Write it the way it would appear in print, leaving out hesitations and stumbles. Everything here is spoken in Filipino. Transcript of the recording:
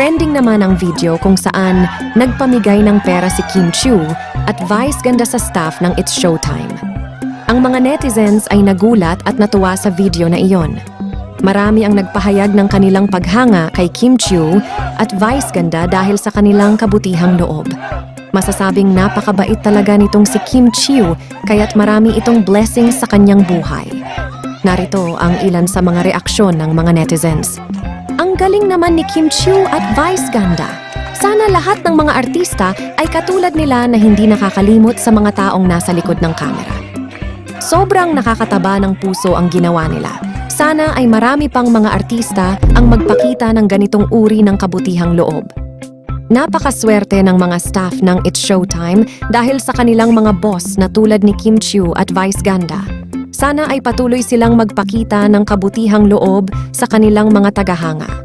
Trending naman ang video kung saan nagpamigay ng pera si Kim Chiu at vice ganda sa staff ng It's Showtime. Ang mga netizens ay nagulat at natuwa sa video na iyon. Marami ang nagpahayag ng kanilang paghanga kay Kim Chiu at vice ganda dahil sa kanilang kabutihang loob. Masasabing napakabait talaga nitong si Kim Chiu kaya't marami itong blessings sa kanyang buhay. Narito ang ilan sa mga reaksyon ng mga netizens. Ang galing naman ni Kim Chiu at vice ganda. Sana lahat ng mga artista ay katulad nila na hindi nakakalimot sa mga taong nasa likod ng kamera. Sobrang nakakataba ng puso ang ginawa nila. Sana ay marami pang mga artista ang magpakita ng ganitong uri ng kabutihang loob. Napakaswerte ng mga staff ng It's Showtime dahil sa kanilang mga boss na tulad ni Kim Chiu at vice ganda. Sana ay patuloy silang magpakita ng kabutihang loob sa kanilang mga tagahanga.